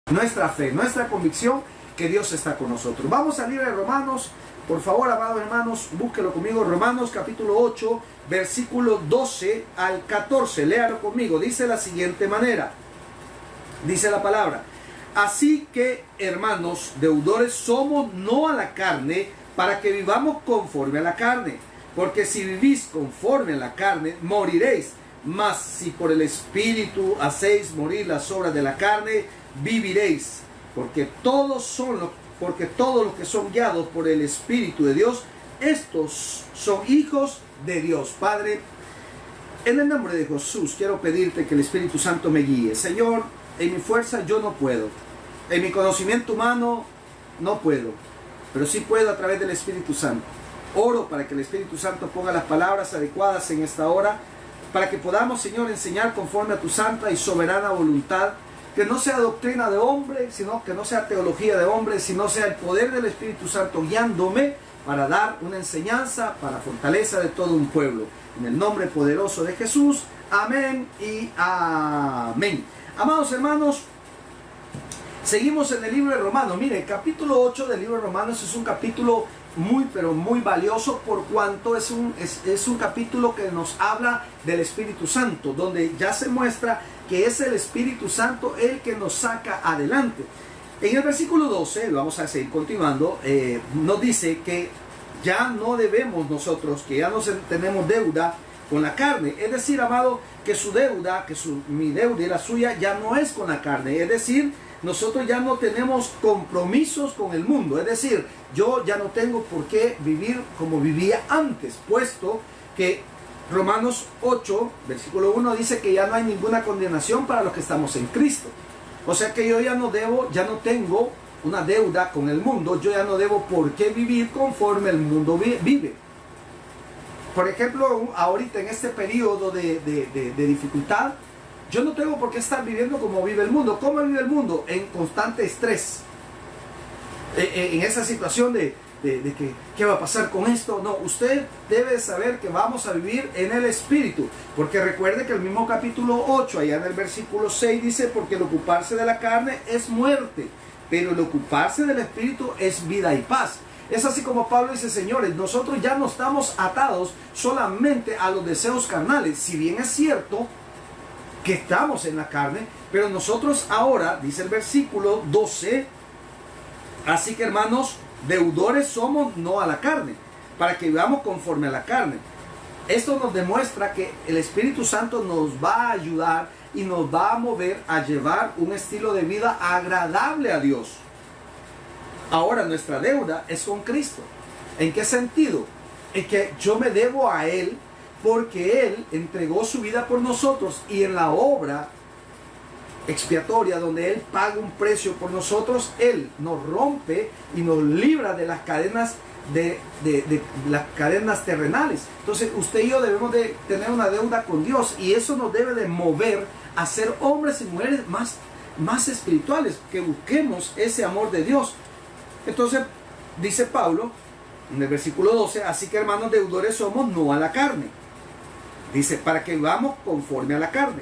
nuestra fe, nuestra convicción que Dios está con nosotros. Vamos al libro de Romanos. Por favor, amados hermanos, búsquelo conmigo. Romanos capítulo 8, versículo 12 al 14. Léalo conmigo. Dice de la siguiente manera. Dice la palabra: así que, hermanos, deudores somos no a la carne, para que vivamos conforme a la carne. Porque si vivís conforme a la carne, moriréis. Mas si por el Espíritu hacéis morir las obras de la carne, viviréis. Porque todos los que son guiados por el Espíritu de Dios, estos son hijos de Dios. Padre, en el nombre de Jesús, quiero pedirte que el Espíritu Santo me guíe. Señor, en mi fuerza yo no puedo. En mi conocimiento humano no puedo. Pero sí puedo a través del Espíritu Santo. Oro para que el Espíritu Santo ponga las palabras adecuadas en esta hora, para que podamos, Señor, enseñar conforme a tu santa y soberana voluntad. Que no sea doctrina de hombre, sino que no sea teología de hombre, sino sea el poder del Espíritu Santo guiándome para dar una enseñanza para fortaleza de todo un pueblo. En el nombre poderoso de Jesús, amén y amén. Amados hermanos, seguimos en el libro de Romanos. Mire, el capítulo 8 del libro de Romanos es un capítulo pero muy valioso, por cuanto es un capítulo que nos habla del Espíritu Santo, donde ya se muestra que es el Espíritu Santo el que nos saca adelante. En el versículo 12, vamos a seguir continuando, nos dice que ya no debemos nosotros, que ya no tenemos deuda con la carne. Es decir, amado, que su deuda, mi deuda y la suya ya no es con la carne. Es decir, nosotros ya no tenemos compromisos con el mundo. Es decir, yo ya no tengo por qué vivir como vivía antes, puesto que Romanos 8, versículo 1 dice que ya no hay ninguna condenación para los que estamos en Cristo. O sea que yo ya no tengo una deuda con el mundo. Yo ya no debo por qué vivir conforme el mundo vive. Por ejemplo, ahorita en este periodo de dificultad, yo no tengo por qué estar viviendo como vive el mundo. ¿Cómo vive el mundo? En constante estrés. En esa situación de que ¿qué va a pasar con esto? No, usted debe saber que vamos a vivir en el Espíritu. Porque recuerde que el mismo capítulo 8, allá en el versículo 6, dice: porque el ocuparse de la carne es muerte, pero el ocuparse del Espíritu es vida y paz. Es así como Pablo dice: señores, nosotros ya no estamos atados solamente a los deseos carnales. Si bien es cierto que estamos en la carne, pero nosotros ahora, dice el versículo 12, así que, hermanos, deudores somos no a la carne, para que vivamos conforme a la carne. Esto nos demuestra que el Espíritu Santo nos va a ayudar y nos va a mover a llevar un estilo de vida agradable a Dios. Ahora nuestra deuda es con Cristo. ¿En qué sentido? En que yo me debo a Él, porque Él entregó su vida por nosotros, y en la obra expiatoria donde Él paga un precio por nosotros, Él nos rompe y nos libra de las cadenas de las cadenas terrenales. Entonces usted y yo debemos de tener una deuda con Dios, y eso nos debe de mover a ser hombres y mujeres más espirituales, que busquemos ese amor de Dios. Entonces dice Pablo en el versículo 12: así que, hermanos, deudores somos no a la carne. Dice: para que vivamos conforme a la carne.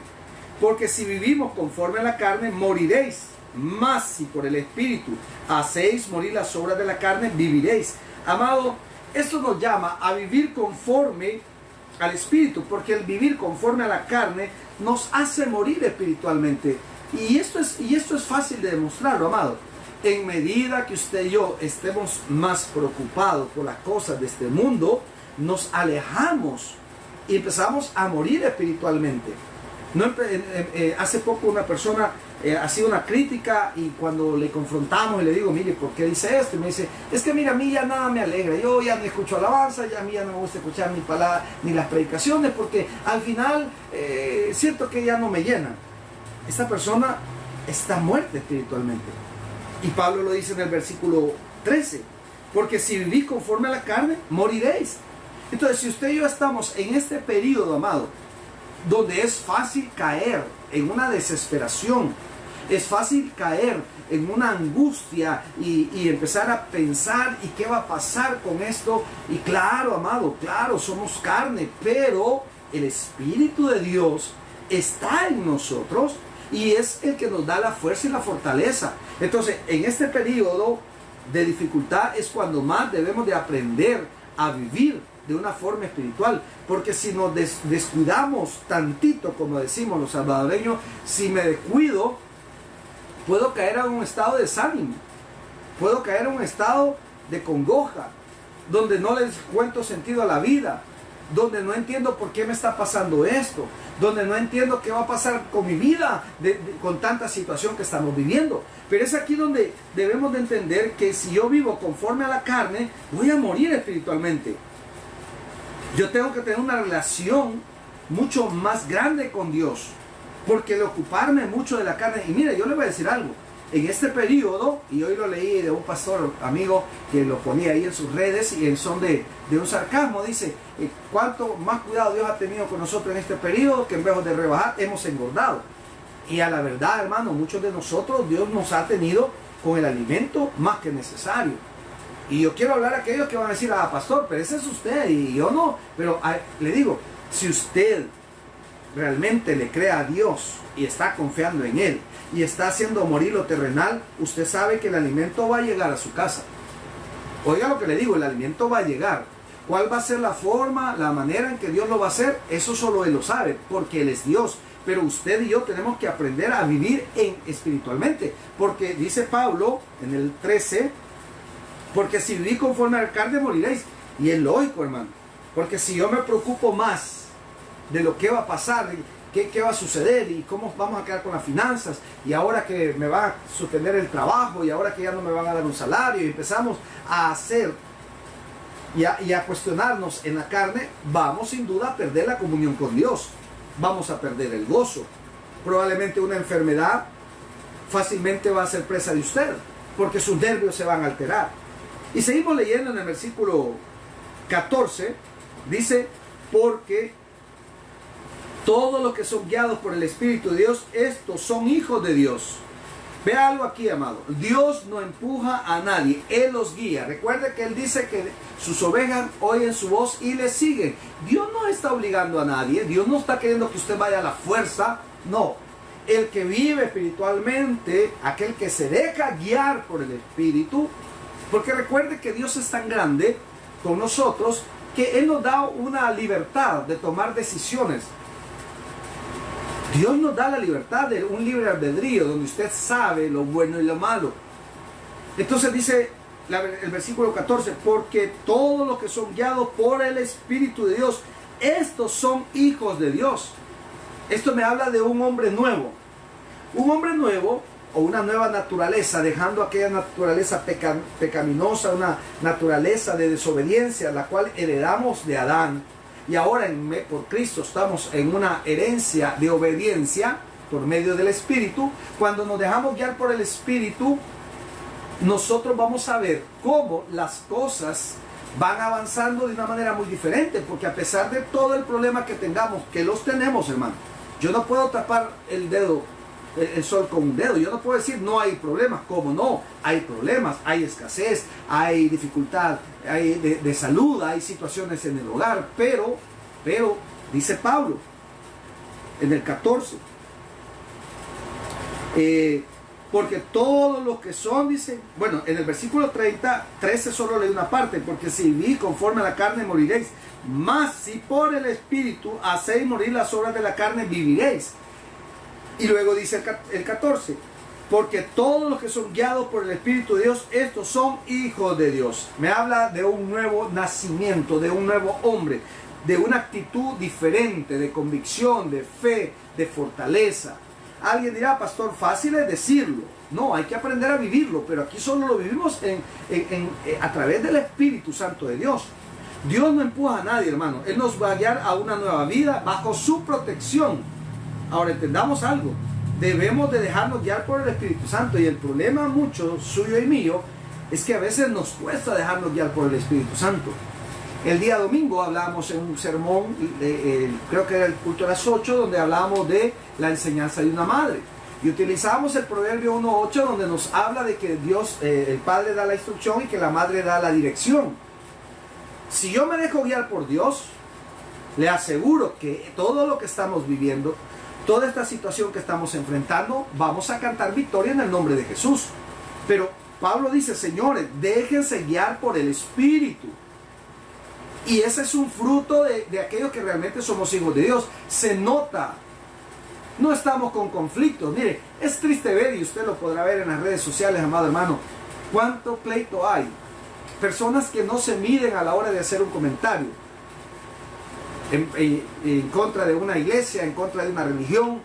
Porque si vivimos conforme a la carne, moriréis. Mas si por el Espíritu hacéis morir las obras de la carne, viviréis. Amado, esto nos llama a vivir conforme al Espíritu, porque el vivir conforme a la carne nos hace morir espiritualmente. Y esto es fácil de demostrarlo, amado. En medida que usted y yo estemos más preocupados por las cosas de este mundo, nos alejamos y empezamos a morir espiritualmente. Hace poco una persona hacía una crítica, y cuando le confrontamos y le digo: mire, ¿por qué dice esto? Y me dice: es que mira, a mí ya nada me alegra, yo ya no escucho alabanza, ya a mí ya no me gusta escuchar ni palabra, ni las predicaciones, porque al final siento que ya no me llenan. Esta persona está muerta espiritualmente. Y Pablo lo dice en el versículo 13: porque si vivís conforme a la carne, moriréis. Entonces, si usted y yo estamos en este periodo, amado, donde es fácil caer en una desesperación, es fácil caer en una angustia y empezar a pensar: ¿y qué va a pasar con esto? Y claro, amado, claro, somos carne, pero el Espíritu de Dios está en nosotros. y es el que nos da la fuerza y la fortaleza. Entonces, en este periodo de dificultad es cuando más debemos de aprender a vivir de una forma espiritual, porque si nos descuidamos tantito, como decimos los salvadoreños, si me descuido, puedo caer en un estado de desánimo, puedo caer en un estado de congoja, donde no les encuentro sentido a la vida, donde no entiendo por qué me está pasando esto, donde no entiendo qué va a pasar con mi vida con tanta situación que estamos viviendo. Pero es aquí donde debemos de entender que si yo vivo conforme a la carne, voy a morir espiritualmente. Yo tengo que tener una relación mucho más grande con Dios, porque el ocuparme mucho de la carne, y mire, yo le voy a decir algo, en este periodo, y hoy lo leí de un pastor amigo que lo ponía ahí en sus redes y en son de un sarcasmo, dice, cuánto más cuidado Dios ha tenido con nosotros en este periodo, que en vez de rebajar hemos engordado. Y a la verdad, hermano, muchos de nosotros Dios nos ha tenido con el alimento más que necesario. Y yo quiero hablar a aquellos que van a decir, ah, pastor, pero ese es usted y yo no. Pero le digo, si usted realmente le cree a Dios y está confiando en Él y está haciendo morir lo terrenal, usted sabe que el alimento va a llegar a su casa. Oiga lo que le digo, el alimento va a llegar. ¿Cuál va a ser la forma, la manera en que Dios lo va a hacer? Eso solo Él lo sabe, porque Él es Dios. Pero usted y yo tenemos que aprender a vivir espiritualmente. Porque dice Pablo en el 13, porque si viví conforme a la carne moriréis. Y es lógico, hermano. Porque si yo me preocupo más de lo que va a pasar, qué va a suceder y cómo vamos a quedar con las finanzas, y ahora que me va a suspender el trabajo, y ahora que ya no me van a dar un salario, y empezamos a hacer y a cuestionarnos en la carne, vamos sin duda a perder la comunión con Dios. Vamos a perder el gozo. Probablemente una enfermedad fácilmente va a ser presa de usted, porque sus nervios se van a alterar. Y seguimos leyendo en el versículo 14, dice, porque todos los que son guiados por el Espíritu de Dios, estos son hijos de Dios. Vea algo aquí, amado. Dios no empuja a nadie, Él los guía. Recuerde que Él dice que sus ovejas oyen su voz y le siguen. Dios no está obligando a nadie, Dios no está queriendo que usted vaya a la fuerza, no. El que vive espiritualmente, aquel que se deja guiar por el Espíritu, porque recuerde que Dios es tan grande con nosotros que Él nos da una libertad de tomar decisiones. Dios nos da la libertad de un libre albedrío, donde usted sabe lo bueno y lo malo. Entonces dice el versículo 14, porque todos los que son guiados por el Espíritu de Dios, estos son hijos de Dios. Esto me habla de un hombre nuevo. Un hombre nuevo o una nueva naturaleza, dejando aquella naturaleza pecaminosa, una naturaleza de desobediencia, la cual heredamos de Adán. Y ahora por Cristo estamos en una herencia de obediencia por medio del Espíritu. Cuando nos dejamos guiar por el Espíritu, nosotros vamos a ver cómo las cosas van avanzando de una manera muy diferente. Porque a pesar de todo el problema que tengamos, que los tenemos, hermano, yo no puedo tapar el sol con un dedo. Yo no puedo decir no hay problemas. ¿Cómo no? Hay problemas, hay escasez, hay dificultad, hay de salud, hay situaciones en el hogar, pero dice Pablo en el 14, porque todos los que son, dice, bueno, en el versículo 13 solo leí una parte, porque si viví conforme a la carne moriréis, mas si por el Espíritu hacéis morir las obras de la carne, viviréis. Y luego dice el 14, porque todos los que son guiados por el Espíritu de Dios, estos son hijos de Dios. Me habla de un nuevo nacimiento, de un nuevo hombre, de una actitud diferente, de convicción, de fe, de fortaleza. Alguien dirá, pastor, fácil es decirlo. No, hay que aprender a vivirlo, pero aquí solo lo vivimos a través del Espíritu Santo de Dios. Dios no empuja a nadie, hermano. Él nos va a guiar a una nueva vida bajo su protección. Ahora entendamos algo, debemos de dejarnos guiar por el Espíritu Santo, y el problema mucho suyo y mío es que a veces nos cuesta dejarnos guiar por el Espíritu Santo. El día domingo hablábamos en un sermón, creo que era el culto a las 8, donde hablábamos de la enseñanza de una madre, y utilizamos el proverbio 1:8, donde nos habla de que Dios, el Padre da la instrucción y que la madre da la dirección. Si yo me dejo guiar por Dios, le aseguro que todo lo que estamos viviendo, toda esta situación que estamos enfrentando, vamos a cantar victoria en el nombre de Jesús. Pero Pablo dice, señores, déjense guiar por el Espíritu. Y ese es un fruto de aquellos que realmente somos hijos de Dios. Se nota. No estamos con conflictos. Mire, es triste ver, y usted lo podrá ver en las redes sociales, amado hermano, cuánto pleito hay. Personas que no se miden a la hora de hacer un comentario en contra de una iglesia, en contra de una religión.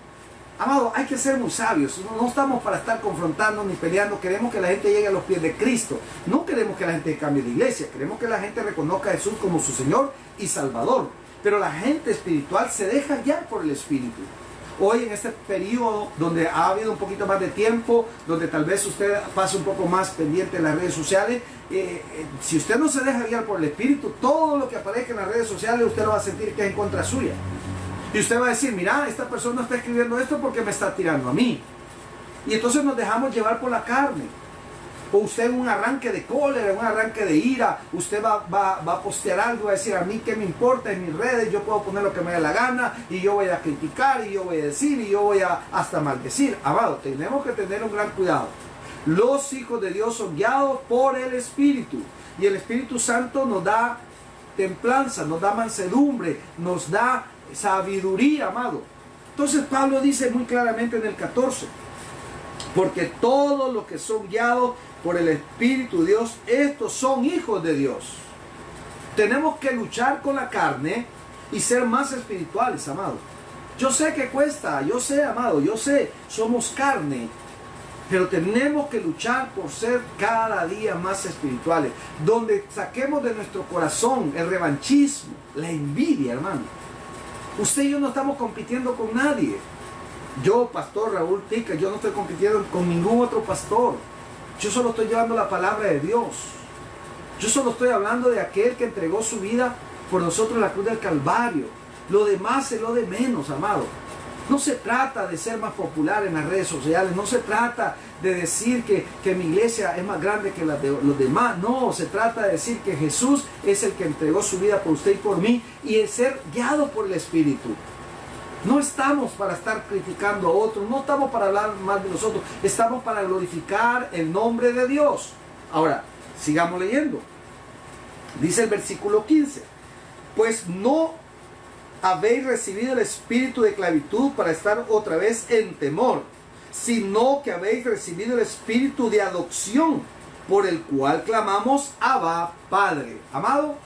Amado, hay que ser muy sabios. No estamos para estar confrontando ni peleando. Queremos que la gente llegue a los pies de Cristo. No queremos que la gente cambie de iglesia. Queremos que la gente reconozca a Jesús como su Señor y Salvador. Pero la gente espiritual se deja guiar por el Espíritu. Hoy en este periodo donde ha habido un poquito más de tiempo, donde tal vez usted pase un poco más pendiente de las redes sociales, si usted no se deja guiar por el Espíritu, todo lo que aparezca en las redes sociales usted lo va a sentir que es en contra suya. Y usted va a decir, mira, esta persona está escribiendo esto porque me está tirando a mí. Y entonces nos dejamos llevar por la carne. O usted en un arranque de cólera, en un arranque de ira, usted va a postear algo, va a decir, a mí qué me importa en mis redes, yo puedo poner lo que me dé la gana, y yo voy a criticar, y yo voy a decir, y yo voy a hasta maldecir. Amado, tenemos que tener un gran cuidado. Los hijos de Dios son guiados por el Espíritu. Y el Espíritu Santo nos da templanza, nos da mansedumbre, nos da sabiduría, amado. Entonces Pablo dice muy claramente en el 14, porque todos los que son guiados por el Espíritu de Dios, estos son hijos de Dios. Tenemos que luchar con la carne y ser más espirituales, amado. Yo sé que cuesta, yo sé, amado, yo sé, somos carne, pero tenemos que luchar por ser cada día más espirituales, donde saquemos de nuestro corazón el revanchismo, la envidia, hermano. Usted y yo no estamos compitiendo con nadie. Yo, pastor Raúl Tica, yo no estoy compitiendo con ningún otro pastor. Yo solo estoy llevando la palabra de Dios. Yo solo estoy hablando de aquel que entregó su vida por nosotros en la cruz del Calvario. Lo demás es lo de menos, amado. No se trata de ser más popular en las redes sociales. No se trata de decir que mi iglesia es más grande que la de los demás. No, se trata de decir que Jesús es el que entregó su vida por usted y por mí. Y el ser guiado por el Espíritu. No estamos para estar criticando a otros. No estamos para hablar mal de nosotros. Estamos para glorificar el nombre de Dios. Ahora, sigamos leyendo. Dice el versículo 15. Pues no habéis recibido el espíritu de esclavitud para estar otra vez en temor, sino que habéis recibido el espíritu de adopción, por el cual clamamos, Abba, Padre. Amado,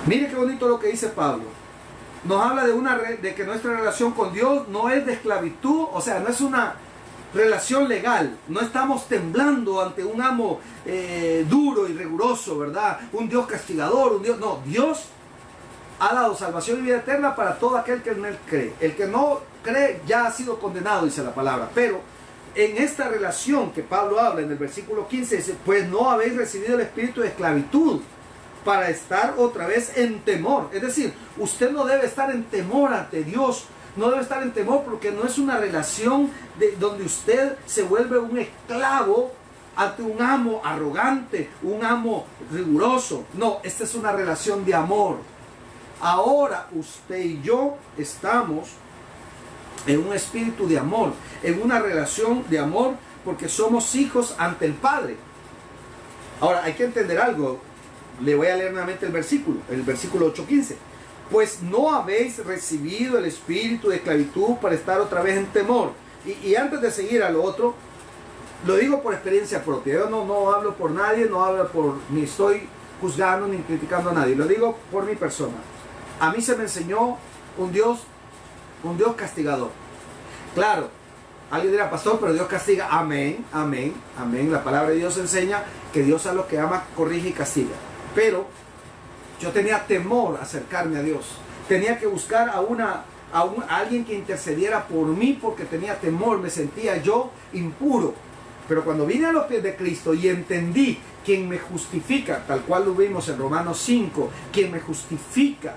mire qué bonito lo que dice Pablo. Nos habla de que nuestra relación con Dios no es de esclavitud, o sea, no es una relación legal. No estamos temblando ante un amo duro y riguroso, ¿verdad? Un Dios castigador, un Dios... No, Dios ha dado salvación y vida eterna para todo aquel que en Él cree. El que no cree ya ha sido condenado, dice la palabra. Pero en esta relación que Pablo habla en el versículo 15, dice, pues no habéis recibido el espíritu de esclavitud para estar otra vez en temor. Es decir, usted no debe estar en temor ante Dios. No debe estar en temor porque no es una relación donde usted se vuelve un esclavo ante un amo arrogante, un amo riguroso. No, esta es una relación de amor. Ahora usted y yo estamos en un espíritu de amor, en una relación de amor, porque somos hijos ante el Padre. Ahora hay que entender algo. Le voy a leer nuevamente el versículo 8:15. Pues no habéis recibido el espíritu de esclavitud para estar otra vez en temor. Y antes de seguir a lo otro, lo digo por experiencia propia. Yo no hablo por nadie, ni estoy juzgando ni criticando a nadie. Lo digo por mi persona. A mí se me enseñó un Dios castigador. Claro, alguien dirá, pastor, pero Dios castiga. Amén, amén, amén. La palabra de Dios enseña que Dios a los que ama corrige y castiga. Pero yo tenía temor a acercarme a Dios. Tenía que buscar a alguien que intercediera por mí porque tenía temor. Me sentía yo impuro. Pero cuando vine a los pies de Cristo y entendí quien me justifica, tal cual lo vimos en Romanos 5, quien me justifica,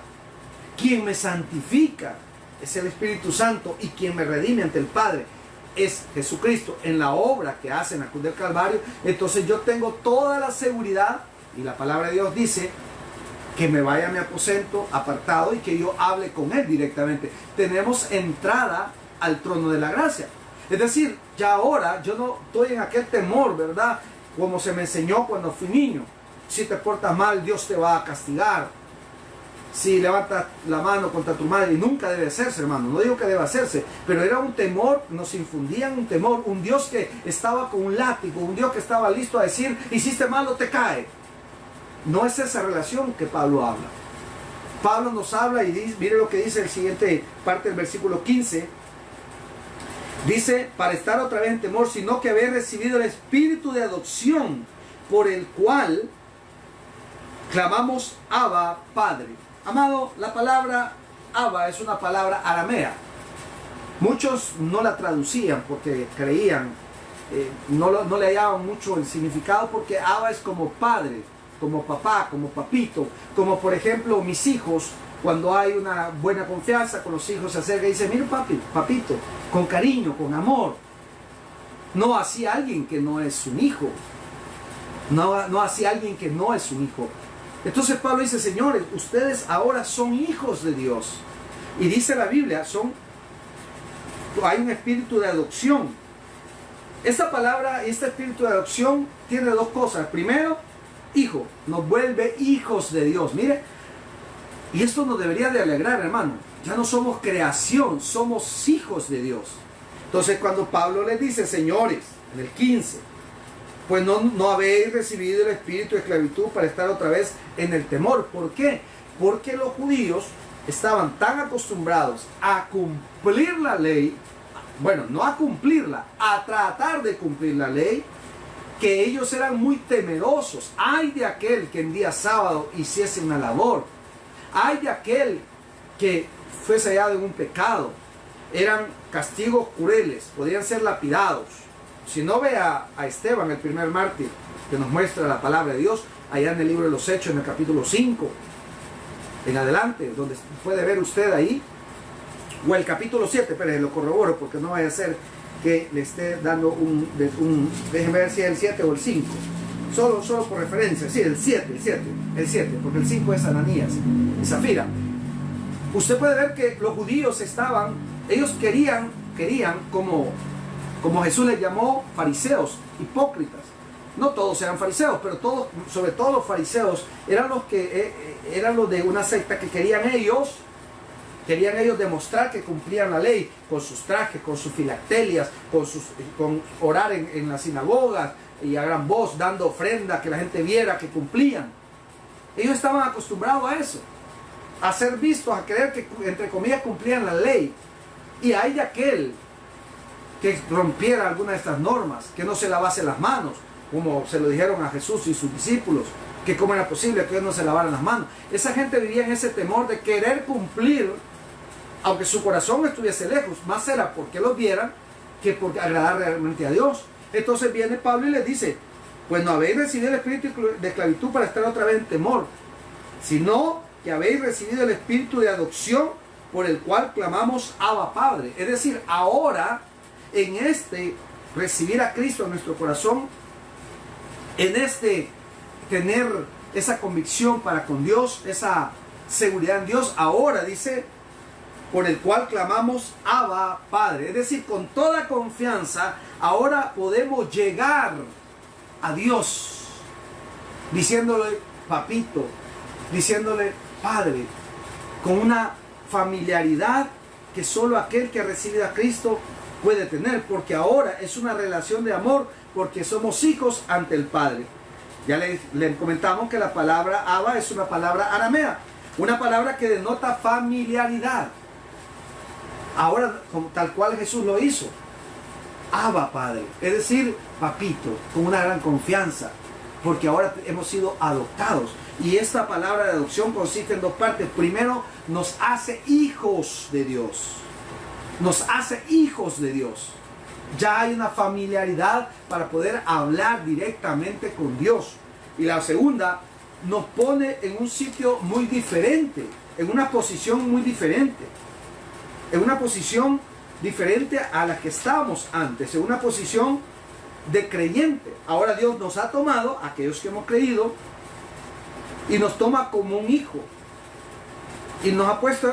quien me santifica, es el Espíritu Santo, y quien me redime ante el Padre es Jesucristo en la obra que hace en la cruz del Calvario. Entonces yo tengo toda la seguridad, y la palabra de Dios dice que me vaya a mi aposento apartado y que yo hable con Él directamente. Tenemos entrada al trono de la gracia. Es decir, ya ahora yo no estoy en aquel temor, ¿verdad? Como se me enseñó cuando fui niño. Si te portas mal, Dios te va a castigar. Si levantas la mano contra tu madre, y nunca debe hacerse, hermano, no digo que debe hacerse, pero era un temor, nos infundían un temor, un Dios que estaba con un látigo, un Dios que estaba listo a decir, hiciste malo, te cae. No es esa relación que Pablo habla. Pablo nos habla y dice, mire lo que dice el siguiente parte del versículo 15. Dice, para estar otra vez en temor, sino que haber recibido el espíritu de adopción, por el cual clamamos Abba, Padre. Amado, la palabra Abba es una palabra aramea. Muchos no la traducían porque creían, no le hallaban mucho el significado, porque Abba es como padre, como papá, como papito, como por ejemplo mis hijos, cuando hay una buena confianza con los hijos, se acerca y dice, mira papi, papito, con cariño, con amor. No así alguien que no es un hijo, no así alguien que no es un hijo. Entonces Pablo dice, señores, ustedes ahora son hijos de Dios. Y dice la Biblia, hay un espíritu de adopción. Esta palabra, este espíritu de adopción tiene dos cosas. Primero, hijo, nos vuelve hijos de Dios. Mire, y esto nos debería de alegrar, hermano. Ya no somos creación, somos hijos de Dios. Entonces cuando Pablo les dice, señores, en el 15, pues no habéis recibido el espíritu de esclavitud para estar otra vez en el temor. ¿Por qué? Porque los judíos estaban tan acostumbrados a cumplir la ley, bueno, no a cumplirla, a tratar de cumplir la ley, que ellos eran muy temerosos. Ay de aquel que en día sábado hiciese una labor. Ay de aquel que fuese hallado en un pecado. Eran castigos crueles, podían ser lapidados. Si no, ve a Esteban, el primer mártir, que nos muestra la palabra de Dios, allá en el libro de los Hechos, en el capítulo 5, en adelante, donde puede ver usted ahí, o el capítulo 7, pero lo corroboro, porque no vaya a ser que le esté dando déjenme ver si es el 7 o el 5, solo por referencia, sí, el 7, porque el 5 es Ananías y Zafira. Usted puede ver que los judíos ellos querían como Jesús les llamó fariseos, hipócritas. No todos eran fariseos, pero todos, sobre todo los fariseos, eran los de una secta que querían ellos demostrar que cumplían la ley con sus trajes, con sus filactelias, con orar en las sinagogas y a gran voz, dando ofrenda, que la gente viera que cumplían. Ellos estaban acostumbrados a eso, a ser vistos, a creer que entre comillas cumplían la ley. Y hay de aquel que rompiera alguna de estas normas, que no se lavase las manos, como se lo dijeron a Jesús y sus discípulos, que cómo era posible que ellos no se lavaran las manos. Esa gente vivía en ese temor de querer cumplir, aunque su corazón estuviese lejos, más era porque los vieran que por agradar realmente a Dios. Entonces viene Pablo y les dice, pues no habéis recibido el espíritu de esclavitud para estar otra vez en temor, sino que habéis recibido el espíritu de adopción, por el cual clamamos Abba, Padre. Es decir, ahora en recibir a Cristo en nuestro corazón, en tener esa convicción para con Dios, esa seguridad en Dios, ahora dice, por el cual clamamos Abba, Padre. Es decir, con toda confianza, ahora podemos llegar a Dios, diciéndole papito, diciéndole Padre, con una familiaridad que solo aquel que ha recibido a Cristo puede tener, porque ahora es una relación de amor, porque somos hijos ante el Padre. Ya le comentamos que la palabra Abba es una palabra aramea, una palabra que denota familiaridad. Ahora, tal cual Jesús lo hizo, Abba, Padre, es decir, papito, con una gran confianza, porque ahora hemos sido adoptados. Y esta palabra de adopción consiste en dos partes. Primero, nos hace hijos de Dios. Nos hace hijos de Dios. Ya hay una familiaridad para poder hablar directamente con Dios. Y la segunda, nos pone en un sitio muy diferente, en una posición muy diferente. En una posición diferente a la que estábamos antes, en una posición de creyente. Ahora Dios nos ha tomado, aquellos que hemos creído, y nos toma como un hijo y nos ha puesto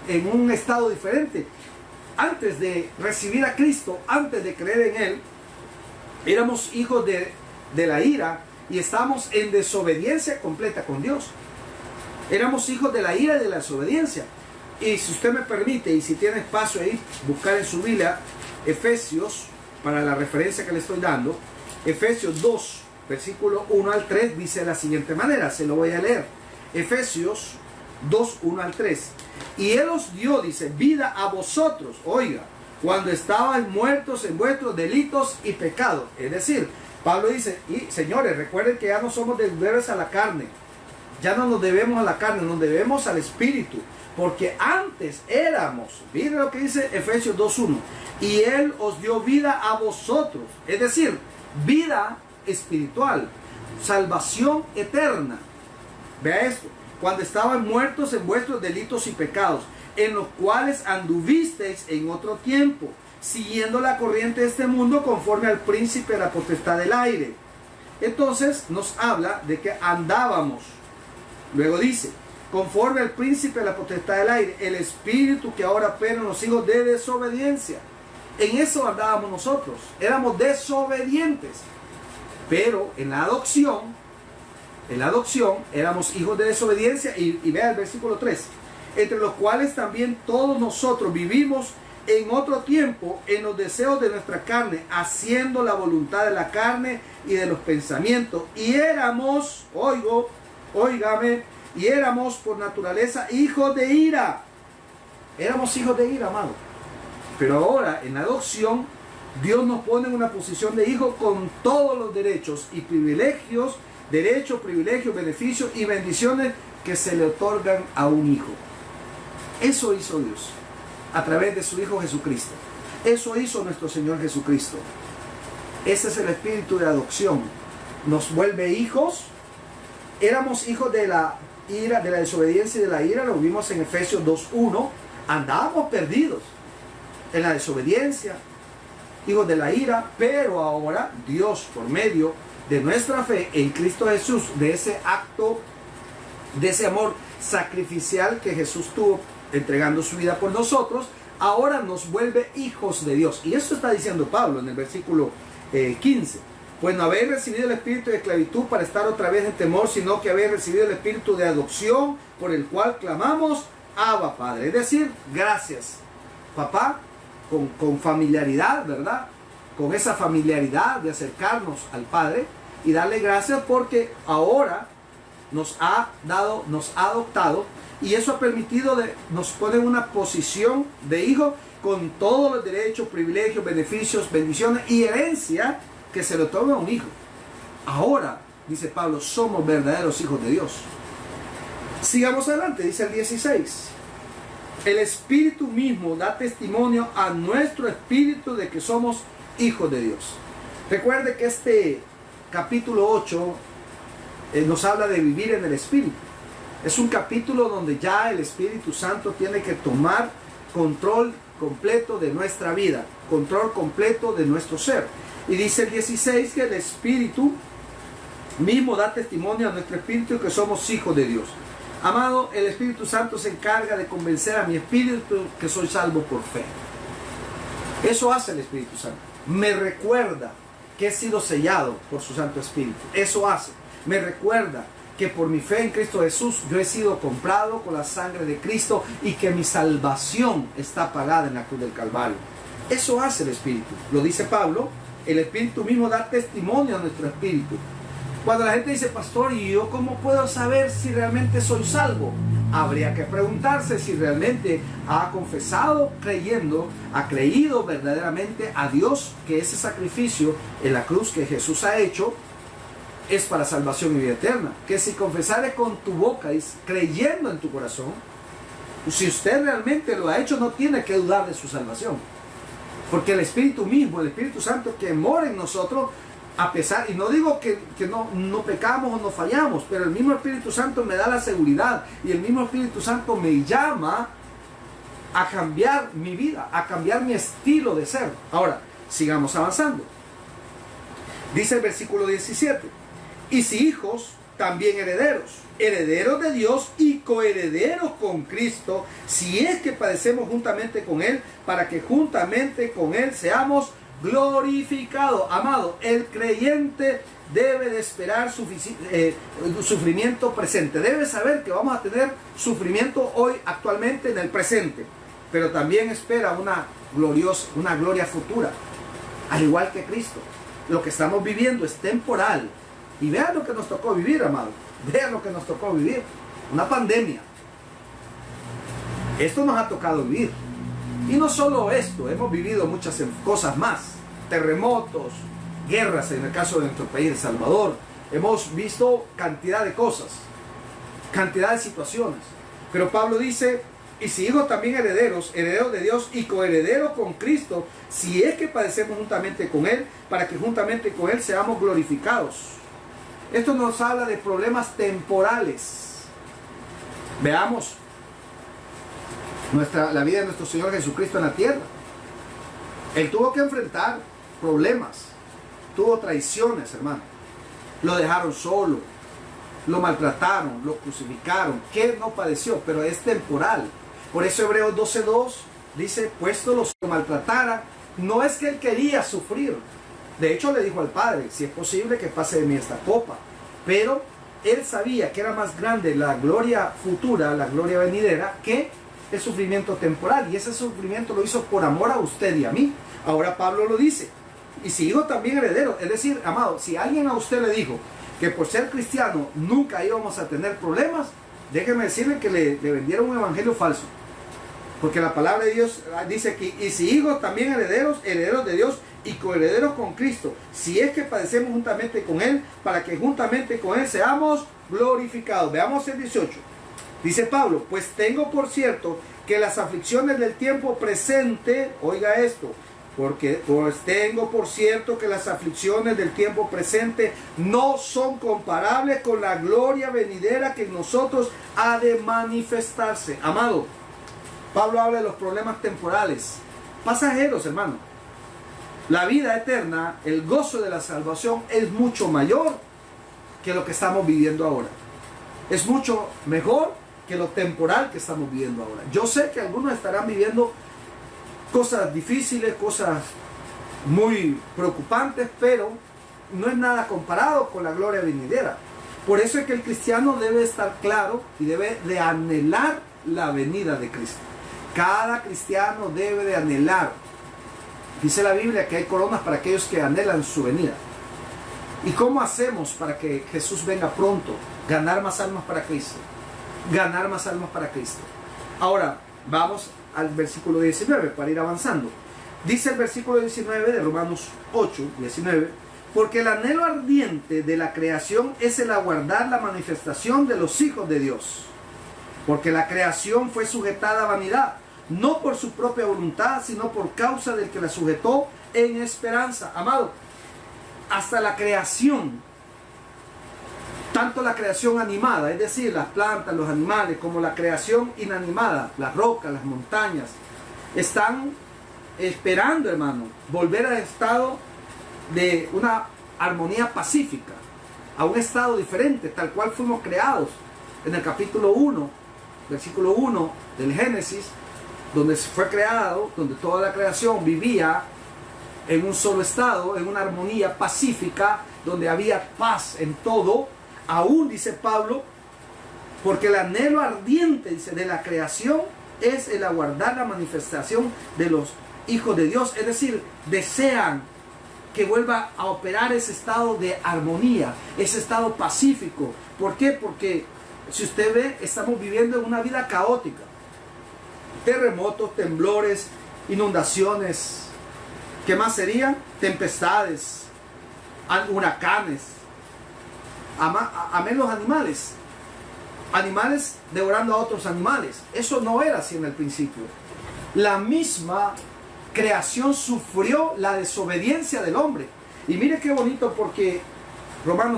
en un estado diferente. Antes de recibir a Cristo, antes de creer en Él, éramos hijos de la ira y estábamos en desobediencia completa con Dios. Éramos hijos de la ira y de la desobediencia. Y si usted me permite, y si tiene espacio ahí, buscar en su Biblia Efesios, para la referencia que le estoy dando, Efesios 2, versículo 1 al 3, dice de la siguiente manera, se lo voy a leer. Efesios 2, 1 al 3. Y Él os dio, dice, vida a vosotros, oiga, cuando estaban muertos en vuestros delitos y pecados. Es decir, Pablo dice, y señores, recuerden que ya no somos deudores a la carne, ya no nos debemos a la carne, nos debemos al Espíritu, porque antes éramos, miren lo que dice Efesios 2.1, y Él os dio vida a vosotros, es decir, vida espiritual, salvación eterna. Vea esto, cuando estaban muertos en vuestros delitos y pecados, en los cuales anduvisteis en otro tiempo, siguiendo la corriente de este mundo conforme al príncipe de la potestad del aire. Entonces nos habla de que andábamos. Luego dice, conforme al príncipe de la potestad del aire, el espíritu que ahora opera en los hijos de desobediencia. En eso andábamos nosotros, éramos desobedientes. Pero en la adopción éramos hijos de desobediencia. Y vea el versículo 3, entre los cuales también todos nosotros vivimos en otro tiempo en los deseos de nuestra carne, haciendo la voluntad de la carne y de los pensamientos. Y éramos, óigame, y éramos por naturaleza hijos de ira. Éramos hijos de ira, amado. Pero ahora, en la adopción, Dios nos pone en una posición de hijo con todos los derechos y privilegios, beneficios y bendiciones que se le otorgan a un hijo. Eso hizo Dios a través de su Hijo Jesucristo. Eso hizo nuestro Señor Jesucristo. Ese es el espíritu de adopción. Nos vuelve hijos. Éramos hijos de la ira, de la desobediencia y de la ira. Lo vimos en Efesios 2.1. Andábamos perdidos en la desobediencia, hijos de la ira, pero ahora Dios, por medio de nuestra fe en Cristo Jesús, de ese acto, de ese amor sacrificial que Jesús tuvo entregando su vida por nosotros, ahora nos vuelve hijos de Dios. Y eso está diciendo Pablo en el versículo 15. Pues no habéis recibido el espíritu de esclavitud para estar otra vez en temor, sino que habéis recibido el espíritu de adopción, por el cual clamamos, Abba, Padre. Es decir, gracias, papá, con familiaridad, ¿verdad? Con esa familiaridad de acercarnos al Padre y darle gracias porque ahora nos ha adoptado, y eso ha permitido, nos pone en una posición de hijo con todos los derechos, privilegios, beneficios, bendiciones y herencia que se le otorga a un hijo. Ahora, dice Pablo, somos verdaderos hijos de Dios. Sigamos adelante, dice el 16. El Espíritu mismo da testimonio a nuestro espíritu de que somos hijos de Dios. Recuerde que este capítulo 8 nos habla de vivir en el Espíritu. Es un capítulo donde ya el Espíritu Santo tiene que tomar control completo de nuestra vida, control completo de nuestro ser. Y dice el 16 que el Espíritu mismo da testimonio a nuestro espíritu que somos hijos de Dios. Amado, el Espíritu Santo se encarga de convencer a mi espíritu que soy salvo por fe. Eso hace el Espíritu Santo. Me recuerda que he sido sellado por su Santo Espíritu. Eso hace. Me recuerda que por mi fe en Cristo Jesús yo he sido comprado con la sangre de Cristo y que mi salvación está pagada en la cruz del Calvario. Eso hace el Espíritu. Lo dice Pablo, el Espíritu mismo da testimonio a nuestro espíritu. Cuando la gente dice, pastor, ¿y yo cómo puedo saber si realmente soy salvo? Habría que preguntarse si realmente ha confesado ha creído verdaderamente a Dios que ese sacrificio en la cruz que Jesús ha hecho es para salvación y vida eterna. Que si confesare con tu boca y creyendo en tu corazón, si usted realmente lo ha hecho, no tiene que dudar de su salvación. Porque el Espíritu mismo, el Espíritu Santo que mora en nosotros, a pesar, y no digo que no pecamos o no fallamos, pero el mismo Espíritu Santo me da la seguridad y el mismo Espíritu Santo me llama a cambiar mi vida, a cambiar mi estilo de ser. Ahora, sigamos avanzando. Dice el versículo 17, y si hijos, también herederos, herederos de Dios y coherederos con Cristo, si es que padecemos juntamente con Él, para que juntamente con Él seamos glorificados. Amado, el creyente debe de esperar sufrimiento presente. Debe saber que vamos a tener sufrimiento hoy, actualmente, en el presente, pero también espera una gloria futura, al igual que Cristo. Lo que estamos viviendo es temporal. Y vean lo que nos tocó vivir, amado. Vean lo que nos tocó vivir. Una pandemia. Esto nos ha tocado vivir. Y no solo esto, hemos vivido muchas cosas más. Terremotos, guerras en el caso de nuestro país, El Salvador. Hemos visto cantidad de cosas, cantidad de situaciones. Pero Pablo dice, y si hijos también herederos, herederos de Dios y coherederos con Cristo, si es que padecemos juntamente con Él, para que juntamente con Él seamos glorificados. Esto nos habla de problemas temporales. Veamos la vida de nuestro Señor Jesucristo en la tierra. Él tuvo que enfrentar problemas, tuvo traiciones, hermano. Lo dejaron solo, lo maltrataron, lo crucificaron. ¿Qué no padeció? Pero es temporal. Por eso Hebreos 12:2 dice, puesto los que maltrataran, no es que él quería sufrir. De hecho le dijo al Padre, si es posible que pase de mí esta copa. Pero él sabía que era más grande la gloria futura, la gloria venidera, que el sufrimiento temporal. Y ese sufrimiento lo hizo por amor a usted y a mí. Ahora Pablo lo dice. Y si hijo también heredero. Es decir, amado, si alguien a usted le dijo que por ser cristiano nunca íbamos a tener problemas, déjeme decirle que le vendieron un evangelio falso. Porque la palabra de Dios dice aquí, y si hijos también herederos, herederos de Dios y coherederos con Cristo, si es que padecemos juntamente con Él, para que juntamente con Él seamos glorificados. Veamos el 18. Dice Pablo, pues tengo por cierto que las aflicciones del tiempo presente, oiga esto, porque pues tengo por cierto que las aflicciones del tiempo presente no son comparables con la gloria venidera que en nosotros ha de manifestarse. Amado, Pablo habla de los problemas temporales, pasajeros, hermano. La vida eterna, el gozo de la salvación es mucho mayor que lo que estamos viviendo ahora. Es mucho mejor que lo temporal que estamos viviendo ahora. Yo sé que algunos estarán viviendo cosas difíciles, cosas muy preocupantes, pero no es nada comparado con la gloria venidera. Por eso es que el cristiano debe estar claro y debe de anhelar la venida de Cristo. Cada cristiano debe de anhelar. Dice la Biblia que hay coronas para aquellos que anhelan su venida. ¿Y cómo hacemos para que Jesús venga pronto? Ganar más almas para Cristo. Ganar más almas para Cristo. Ahora, vamos al versículo 19 para ir avanzando. Dice el versículo 19 de Romanos 8, 19, porque el anhelo ardiente de la creación es el aguardar la manifestación de los hijos de Dios. Porque la creación fue sujetada a vanidad, no por su propia voluntad, sino por causa del que la sujetó en esperanza. Amado, hasta la creación, tanto la creación animada, es decir, las plantas, los animales, como la creación inanimada, las rocas, las montañas, están esperando, hermano, volver al estado de una armonía pacífica, a un estado diferente, tal cual fuimos creados en el capítulo 1, versículo 1 del Génesis, donde se fue creado, donde toda la creación vivía en un solo estado, en una armonía pacífica, donde había paz en todo. Aún, dice Pablo, porque el anhelo ardiente, dice, de la creación es el aguardar la manifestación de los hijos de Dios. Es decir, desean que vuelva a operar ese estado de armonía, ese estado pacífico. ¿Por qué? Porque si usted ve, estamos viviendo en una vida caótica. Terremotos, temblores, inundaciones. ¿Qué más serían? Tempestades, huracanes. Amén, los animales. Animales devorando a otros animales. Eso no era así en el principio. La misma creación sufrió la desobediencia del hombre. Y mire qué bonito, porque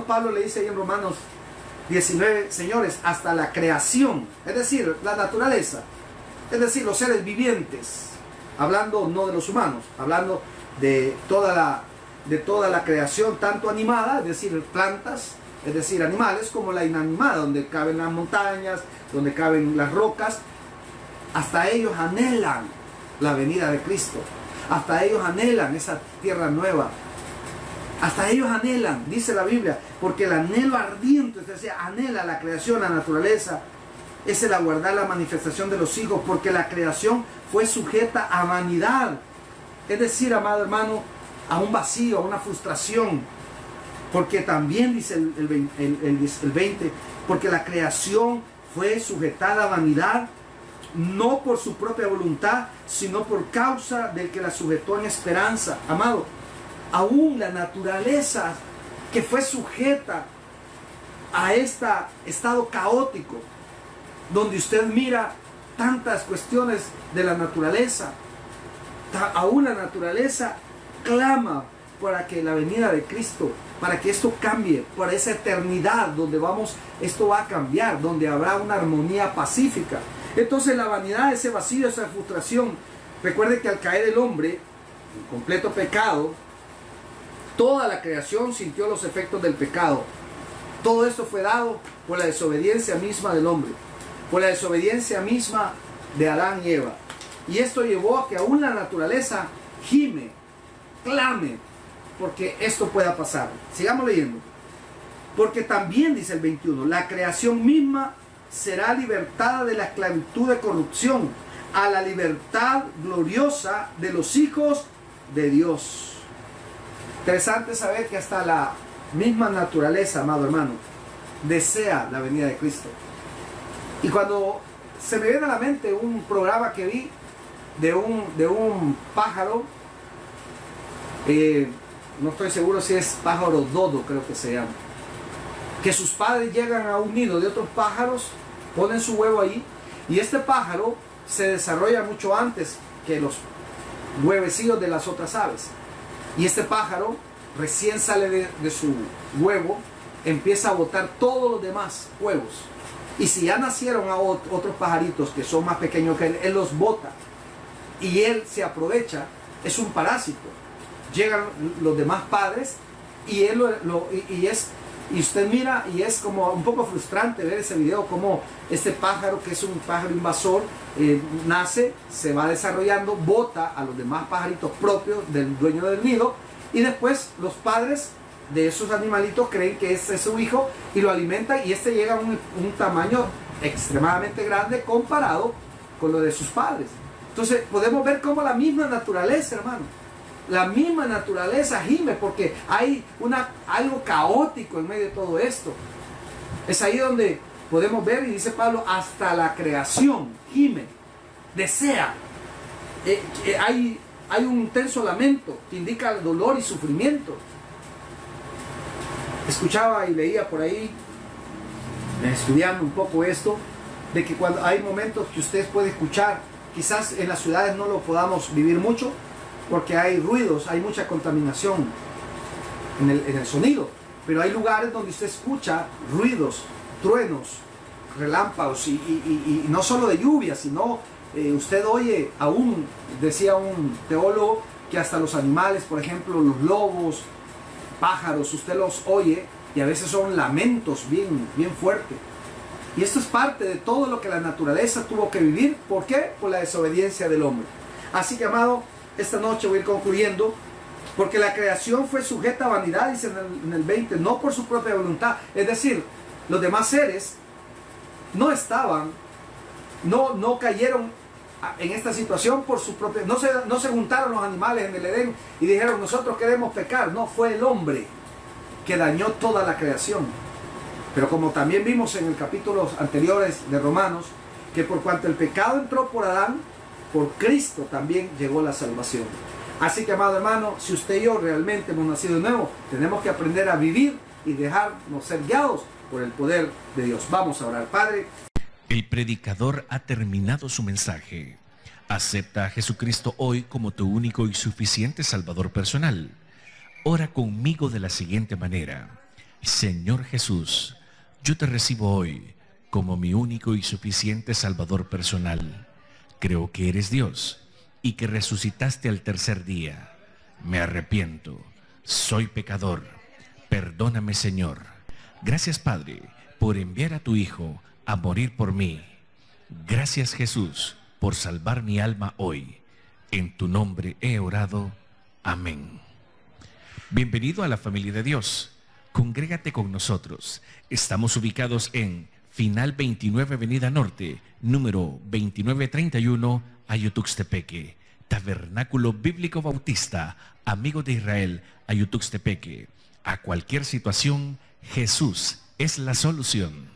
Pablo le dice ahí en Romanos 19, señores, hasta la creación, es decir, la naturaleza, es decir, los seres vivientes, hablando no de los humanos, hablando de toda la creación, tanto animada, es decir, plantas, es decir, animales como la inanimada, donde caben las montañas, donde caben las rocas. Hasta ellos anhelan la venida de Cristo. Hasta ellos anhelan esa tierra nueva. Hasta ellos anhelan, dice la Biblia, porque el anhelo ardiente, es decir, anhela la creación, la naturaleza, es el aguardar la manifestación de los hijos, porque la creación fue sujeta a vanidad. Es decir, amado hermano, a un vacío, a una frustración. Porque también dice el 20, porque la creación fue sujetada a vanidad, no por su propia voluntad, sino por causa del que la sujetó en esperanza. Amado, aún la naturaleza que fue sujeta a este estado caótico, donde usted mira tantas cuestiones de la naturaleza, aún la naturaleza clama para que la venida de Cristo, para que esto cambie, para esa eternidad donde esto va a cambiar, donde habrá una armonía pacífica. Entonces la vanidad, ese vacío, esa frustración, recuerde que al caer el hombre en completo pecado, toda la creación sintió los efectos del pecado. Todo esto fue dado por la desobediencia misma del hombre, por la desobediencia misma de Adán y Eva. Y esto llevó a que aún la naturaleza gime, clame, porque esto pueda pasar. Sigamos leyendo. Porque también, dice el 21, la creación misma será libertada de la esclavitud de corrupción a la libertad gloriosa de los hijos de Dios. Interesante saber que hasta la misma naturaleza, amado hermano, desea la venida de Cristo. Y cuando se me viene a la mente un programa que vi de un pájaro, no estoy seguro si es pájaro dodo, creo que se llama, que sus padres llegan a un nido de otros pájaros, ponen su huevo ahí, y este pájaro se desarrolla mucho antes que los huevecillos de las otras aves. Y este pájaro recién sale de su huevo, empieza a botar todos los demás huevos. Y si ya nacieron a otros pajaritos que son más pequeños que él los bota. Y él se aprovecha, es un parásito. Llegan los demás padres y él y usted mira, y es como un poco frustrante ver ese video, como este pájaro, que es un pájaro invasor, nace, se va desarrollando, bota a los demás pajaritos propios del dueño del nido, y después los padres de esos animalitos creen que ese es su hijo y lo alimentan, y este llega a un tamaño extremadamente grande comparado con lo de sus padres. Entonces podemos ver cómo la misma naturaleza, hermano, la misma naturaleza gime, porque hay algo caótico en medio de todo esto. Es ahí donde podemos ver, y dice Pablo, hasta la creación gime, desea. Hay un intenso lamento que indica dolor y sufrimiento. Escuchaba y leía por ahí, estudiando un poco esto, de que cuando hay momentos que usted puede escuchar, quizás en las ciudades no lo podamos vivir mucho, porque hay ruidos, hay mucha contaminación en el sonido, pero hay lugares donde usted escucha ruidos, truenos, relámpagos, y no solo de lluvia, sino usted oye, aún decía un teólogo, que hasta los animales, por ejemplo los lobos, pájaros, usted los oye, y a veces son lamentos bien fuertes. Y esto es parte de todo lo que la naturaleza tuvo que vivir. ¿Por qué? Por la desobediencia del hombre. Así que, amado, esta noche voy a ir concluyendo, porque la creación fue sujeta a vanidad, dice en el 20, no por su propia voluntad. Es decir, los demás seres no estaban, no cayeron en esta situación por su propia, no se juntaron los animales en el Edén y dijeron nosotros queremos pecar. No, fue el hombre que dañó toda la creación. Pero como también vimos en el capítulos anteriores de Romanos, que por cuanto el pecado entró por Adán, por Cristo también llegó la salvación. Así que, amado hermano, si usted y yo realmente hemos nacido de nuevo, tenemos que aprender a vivir y dejarnos ser guiados por el poder de Dios. Vamos a orar. Padre. El predicador ha terminado su mensaje. Acepta a Jesucristo hoy como tu único y suficiente Salvador personal. Ora conmigo de la siguiente manera. Señor Jesús, yo te recibo hoy como mi único y suficiente Salvador personal. Creo que eres Dios y que resucitaste al tercer día. Me arrepiento, soy pecador. Perdóname, Señor. Gracias, Padre, por enviar a tu Hijo a morir por mí. Gracias, Jesús, por salvar mi alma hoy. En tu nombre he orado. Amén. Bienvenido a la familia de Dios. Congrégate con nosotros. Estamos ubicados en Final 29 Avenida Norte, número 2931, Ayutuxtepeque. Tabernáculo Bíblico Bautista, Amigo de Israel, Ayutuxtepeque. A cualquier situación, Jesús es la solución.